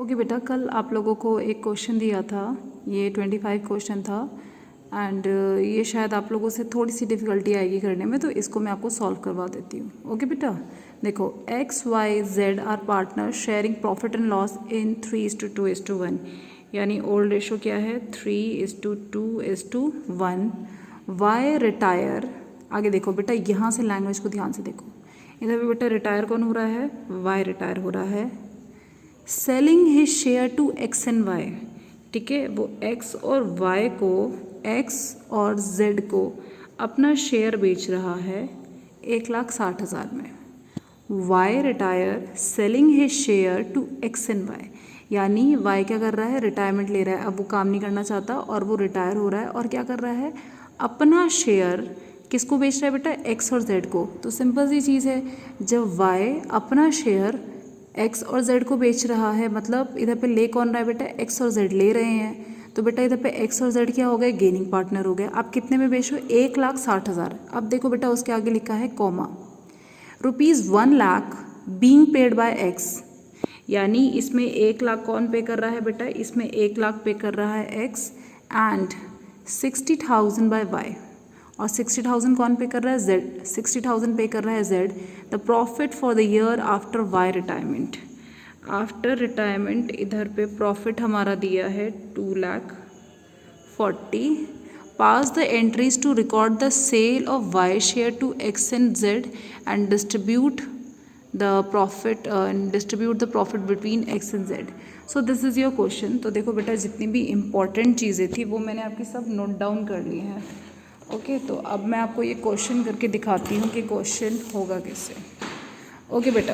Okay बेटा, कल आप लोगों को एक क्वेश्चन दिया था, ये 25 क्वेश्चन था एंड ये शायद आप लोगों से थोड़ी सी डिफ़िकल्टी आएगी करने में, तो इसको मैं आपको सॉल्व करवा देती हूँ। ओके बेटा, देखो XYZ are partner sharing profit and loss in 3:2:1, यानी ओल्ड रेशो क्या है 3:2:1। वाई रिटायर, आगे देखो बेटा, यहाँ से लैंग्वेज को ध्यान से देखो, इधर भी बेटा रिटायर कौन हो रहा है, वाई रिटायर हो रहा है। Selling his share to X and Y, ठीक है, वो X और Y को, X और Z को अपना शेयर बेच रहा है 1,60,000 में। Y retire selling his share to X and Y, यानी Y क्या कर रहा है, रिटायरमेंट ले रहा है, अब वो काम नहीं करना चाहता और वो रिटायर हो रहा है और क्या कर रहा है, अपना शेयर किसको बेच रहा है बेटा, X और Z को। तो सिंपल सी चीज़ है, जब Y अपना शेयर X और Z को बेच रहा है, मतलब इधर पे ले कौन रहा है बेटा, X और Z ले रहे हैं, तो बेटा इधर पे X और Z क्या हो गए, गेनिंग पार्टनर हो गए। आप कितने में बेच रहे हो, 1,60,000। अब देखो बेटा उसके आगे लिखा है comma, ₹1,00,000 being paid by X, यानी इसमें 1,00,000 कौन पे कर रहा है बेटा, इसमें 1,00,000 पे कर रहा है X एंड 60,000 बाय Y, और 60,000 कौन पे कर रहा है, Z, 60,000 पे कर रहा है Z। The profit for the year after Y retirement, after retirement इधर पे प्रॉफिट हमारा दिया है 2,40,000। Pass the entries to record the sale of Y share to X and Z and distribute the profit between X and Z। So this is your question. तो देखो बेटा, जितनी भी इम्पॉर्टेंट चीज़ें थी वो मैंने आपकी सब नोट डाउन कर ली हैं। ओके, तो अब मैं आपको ये क्वेश्चन करके दिखाती हूँ कि क्वेश्चन होगा कैसे। ओके बेटा,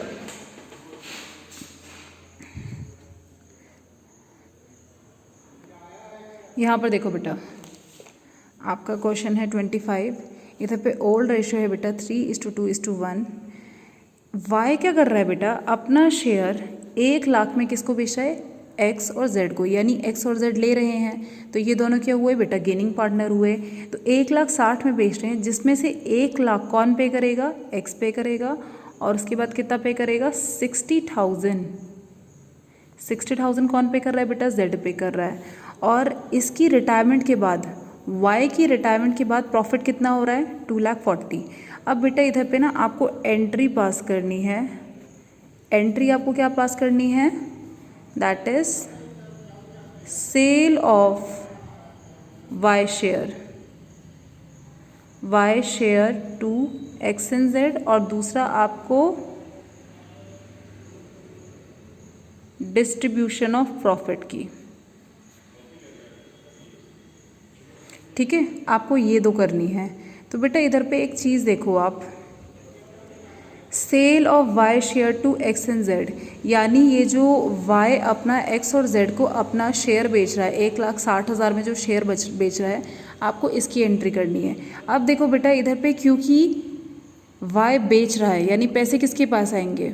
यहाँ पर देखो बेटा, आपका क्वेश्चन है 25, इधर पे ओल्ड रेशो है बेटा 3:2:1। वाई क्या कर रहा है बेटा, अपना शेयर 1,00,000 में किसको बेच रहा है, X और Z को, यानी X और Z ले रहे हैं, तो ये दोनों क्या हुए बेटा, गेनिंग पार्टनर हुए। तो 1,60,000 में बेच रहे हैं, जिसमें से 1,00,000 कौन पे करेगा, X पे करेगा, और उसके बाद कितना पे करेगा, 60,000। 60,000 कौन पे कर रहा है बेटा, Z पे कर रहा है। और इसकी रिटायरमेंट के बाद, Y की रिटायरमेंट के बाद प्रॉफिट कितना हो रहा है, 2,40,000। अब बेटा इधर पे ना आपको एंट्री पास करनी है, एंट्री आपको क्या पास करनी है, that is sale of Y share to X and Z, और दूसरा आपको डिस्ट्रीब्यूशन ऑफ प्रॉफिट की, ठीक है, आपको ये दो करनी है। तो बेटा इधर पे एक चीज़ देखो आप, sale of Y share to X and Z, यानी ये जो Y अपना X और Z को अपना शेयर बेच रहा है, 1,60,000 में जो शेयर बेच रहा है, आपको इसकी एंट्री करनी है। अब देखो बेटा इधर पे, क्योंकि Y बेच रहा है, यानी पैसे किसके पास आएंगे,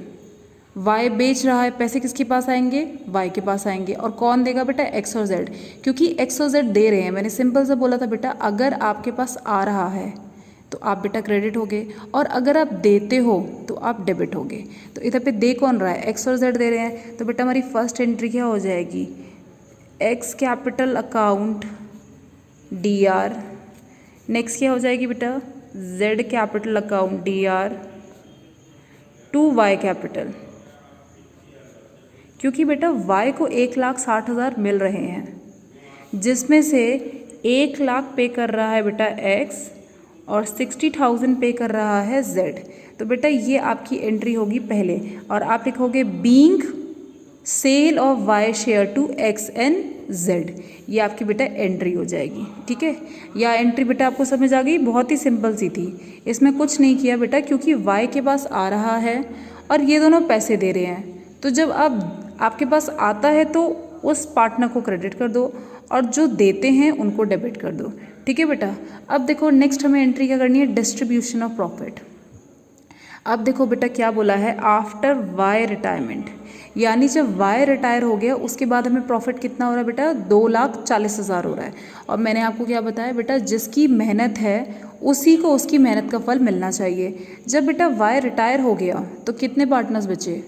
Y बेच रहा है, पैसे किसके पास आएंगे, Y के पास आएंगे। और कौन देगा बेटा, X और Z, क्योंकि X और Z दे रहे हैं। मैंने सिंपल सा बोला था बेटा, अगर आपके पास आ रहा है तो आप बेटा क्रेडिट होगे, और अगर आप देते हो तो आप डेबिट होगे। तो इधर पे दे कौन रहा है, X और Z दे रहे हैं, तो बेटा हमारी फर्स्ट एंट्री क्या हो जाएगी, X capital account DR। Next क्या हो जाएगी बेटा, Z capital account DR to Y capital, क्योंकि बेटा Y को 1,60,000 मिल रहे हैं, जिसमें से 1,00,000 पे कर रहा है बेटा X और 60,000 पे कर रहा है Z। तो बेटा ये आपकी एंट्री होगी पहले, और आप लिखोगे being sale of Y share to X and Z, ये आपकी बेटा एंट्री हो जाएगी, ठीक है। या एंट्री बेटा आपको समझ आ गई, बहुत ही सिंपल सी थी, इसमें कुछ नहीं किया बेटा, क्योंकि Y के पास आ रहा है और ये दोनों पैसे दे रहे हैं। तो जब आपके पास आता है तो उस पार्टनर को क्रेडिट कर दो, और जो देते हैं उनको डेबिट कर दो, ठीक है बेटा। अब देखो नेक्स्ट हमें एंट्री क्या करनी है, डिस्ट्रीब्यूशन ऑफ प्रॉफिट। अब देखो बेटा क्या बोला है, आफ्टर Y रिटायरमेंट, यानी जब Y रिटायर हो गया उसके बाद हमें प्रॉफिट कितना हो रहा है बेटा, 2,40,000 हो रहा है। और मैंने आपको क्या बताया बेटा, जिसकी मेहनत है उसी को उसकी मेहनत का फल मिलना चाहिए। जब बेटा Y रिटायर हो गया तो कितने पार्टनर्स बचे,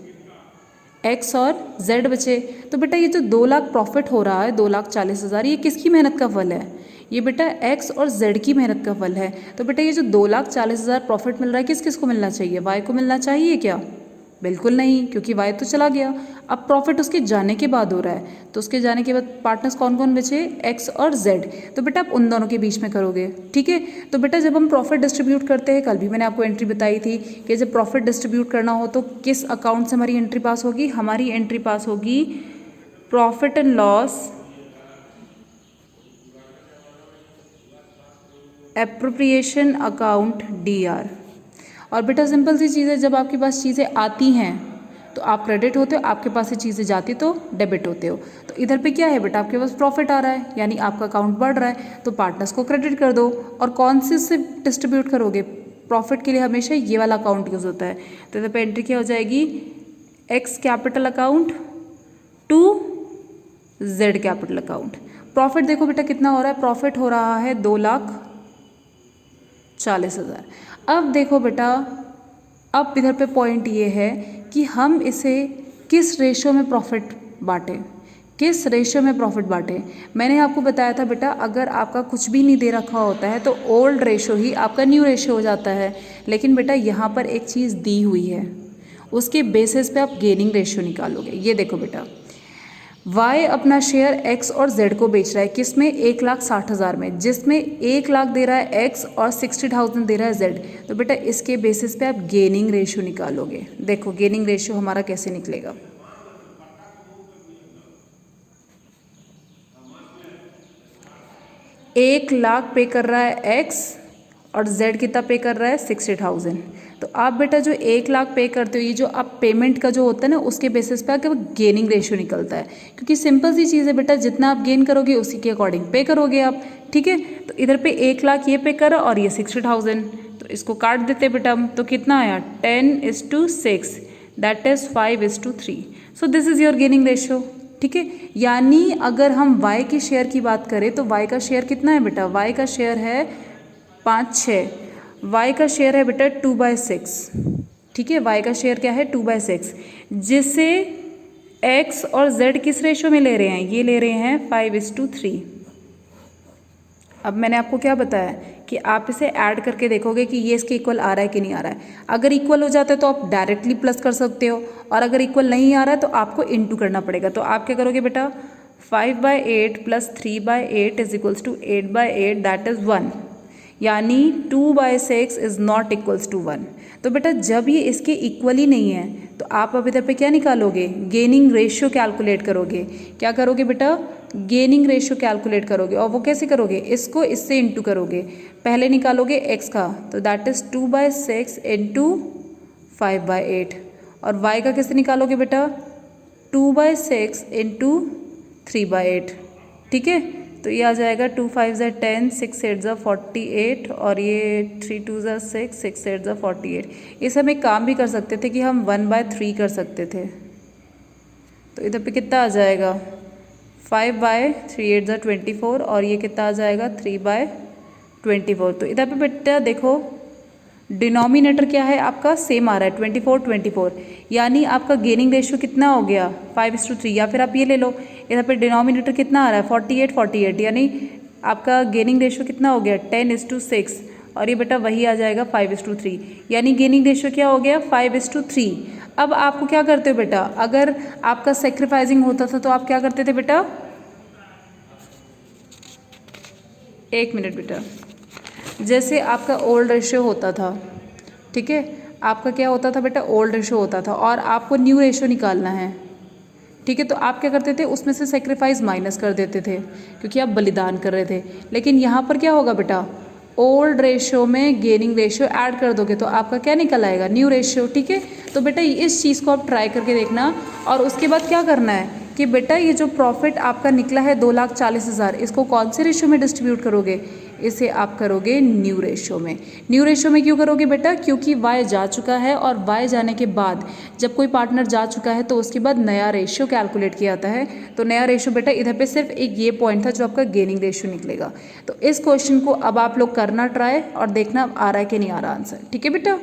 एक्स और जेड बचे। तो बेटा ये जो 2 लाख प्रॉफिट हो रहा है 2,40,000, ये किसकी मेहनत का फल है? ये बेटा एक्स और जेड की मेहनत का फल है। तो बेटा ये जो 2,40,000 प्रॉफिट मिल रहा है किस किस को मिलना चाहिए? वाई को मिलना चाहिए क्या? बिल्कुल नहीं, क्योंकि वाई तो चला गया। अब प्रॉफिट उसके जाने के बाद हो रहा है, तो उसके जाने के बाद पार्टनर्स कौन कौन बचे? एक्स और जेड। तो बेटा आप उन दोनों के बीच में करोगे, ठीक है। तो बेटा जब हम प्रॉफिट डिस्ट्रीब्यूट करते हैं, कल भी मैंने आपको एंट्री बताई थी कि जब प्रॉफिट डिस्ट्रीब्यूट करना हो तो किस अकाउंट से हमारी एंट्री पास होगी? हमारी एंट्री पास होगी profit and loss appropriation account DR। और बेटा सिंपल सी चीज़ है, जब आपके पास चीज़ें आती हैं तो आप क्रेडिट होते हो, आपके पास से चीज़ें जाती तो डेबिट होते हो। तो इधर पे क्या है बेटा, आपके पास प्रॉफिट आ रहा है यानी आपका अकाउंट बढ़ रहा है, तो पार्टनर्स को क्रेडिट कर दो। और कौन से डिस्ट्रीब्यूट करोगे? प्रॉफिट के लिए हमेशा ये वाला अकाउंट यूज़ होता है। तो इधर पे एंट्री क्या हो जाएगी? X capital account to Z capital account. Profit देखो बेटा कितना हो रहा है, प्रॉफिट हो रहा है 2,40,000। अब देखो बेटा, अब इधर पे पॉइंट ये है कि हम इसे किस रेशो में प्रॉफिट बांटें, किस रेशो में प्रॉफिट बांटें। मैंने आपको बताया था बेटा, अगर आपका कुछ भी नहीं दे रखा होता है तो ओल्ड रेशो ही आपका न्यू रेशो हो जाता है। लेकिन बेटा यहाँ पर एक चीज़ दी हुई है, उसके बेसिस पे आप गेनिंग रेशो निकालोगे। ये देखो बेटा, वाई अपना शेयर एक्स और जेड को बेच रहा है, किस में? 1,60,000 में, जिसमें 1 लाख दे रहा है एक्स और 60,000 दे रहा है जेड। तो बेटा इसके बेसिस पे आप गेनिंग रेशियो निकालोगे। देखो गेनिंग रेशियो हमारा कैसे निकलेगा। एक लाख पे कर रहा है एक्स और जेड कितना पे कर रहा है? 60,000। तो आप बेटा जो 1 लाख पे करते हो, ये जो आप पेमेंट का जो होता है ना, उसके बेसिस पे आपका गेनिंग रेशियो निकलता है। क्योंकि सिंपल सी चीज़ है बेटा, जितना आप गेन करोगे उसी के अकॉर्डिंग पे करोगे आप, ठीक है। तो इधर पे 1 लाख ये पे करा और ये 60,000, तो इसको काट देते बेटा हम। तो कितना आया? 10:6, that is 5:3। So this is your gaining ratio, ठीक है। यानी अगर हम y के शेयर की बात करें तो y का शेयर कितना है बेटा? y का शेयर है 5-6, y का शेयर है बेटा 2/6, ठीक है। y का शेयर क्या है? 2/6, जिसे x और z किस रेशो में ले रहे हैं? ये ले रहे हैं 5:3। अब मैंने आपको क्या बताया कि आप इसे ऐड करके देखोगे कि ये इसके इक्वल आ रहा है कि नहीं आ रहा है। अगर इक्वल हो जाता है तो आप डायरेक्टली प्लस कर सकते हो, और अगर इक्वल नहीं आ रहा है तो आपको इनटू करना पड़ेगा। तो आप क्या करोगे बेटा? 5/8 + 3/8 = 8/8, दैट इज़ 1। यानी 2/6 इज़ नॉट इक्वल्स टू 1। तो बेटा जब ये इसके इक्वल ही नहीं है तो आप अब इधर पे क्या निकालोगे? गेनिंग रेशियो कैलकुलेट करोगे। क्या करोगे बेटा? गेनिंग रेशियो कैलकुलेट करोगे। और वो कैसे करोगे? इसको इससे इंटू करोगे। पहले निकालोगे एक्स का, तो दैट इज़ 2/6 × 5/8। और वाई का कैसे निकालोगे बेटा? 2/6 × 3/8, ठीक है। तो ये आ जाएगा 2 × 5 = 10, 6 × 8 = 48, और ये 3 × 2 = 6, 6 × 8 = 48। इसे हम एक काम भी कर सकते थे कि हम 1/3 कर सकते थे। तो इधर पे कितना आ जाएगा? 5/3 = 8 = 24, और ये कितना आ जाएगा? 3/24। तो इधर पे बेटा देखो डिनोमिनेटर क्या है आपका? सेम आ रहा है, 24 24। यानी आपका गेनिंग रेशियो कितना हो गया? 5:3। या फिर आप ये ले लो, इधर पे डिनोमिनेटर कितना आ रहा है? 48 48। यानी आपका गेनिंग रेशियो कितना हो गया? 10:6। और ये बेटा वही आ जाएगा 5:3। यानी गेनिंग रेशियो क्या हो गया? 5:3। अब आपको क्या करते हो बेटा? अगर आपका सेक्रीफाइसिंग होता था तो आप क्या करते थे बेटा? एक मिनट बेटा, जैसे आपका ओल्ड रेशियो होता था, ठीक है, आपका क्या होता था बेटा? ओल्ड रेशियो होता था, और आपको न्यू रेशियो निकालना है, ठीक है। तो आप क्या करते थे? उसमें से सेक्रीफाइस माइनस कर देते थे, क्योंकि आप बलिदान कर रहे थे। लेकिन यहाँ पर क्या होगा बेटा? ओल्ड रेशियो में गेनिंग रेशियो ऐड कर दोगे तो आपका क्या निकल आएगा? न्यू रेशियो, ठीक है। तो बेटा इस चीज़ को आप ट्राई करके देखना, और उसके बाद क्या करना है कि बेटा ये जो प्रॉफिट आपका निकला है 2,40,000, इसको कौन से रेशियो में डिस्ट्रीब्यूट करोगे? इसे आप करोगे न्यू रेशियो में। न्यू रेशियो में क्यों करोगे बेटा? क्योंकि वाई जा चुका है, और वाई जाने के बाद जब कोई पार्टनर जा चुका है तो उसके बाद नया रेशियो कैलकुलेट किया जाता है। तो नया रेशियो बेटा इधर पे सिर्फ एक ये पॉइंट था जो आपका गेनिंग रेशियो निकलेगा। तो इस क्वेश्चन को अब आप लोग करना ट्राई, और देखना आ रहा है कि नहीं आ रहा आंसर, ठीक है बेटा।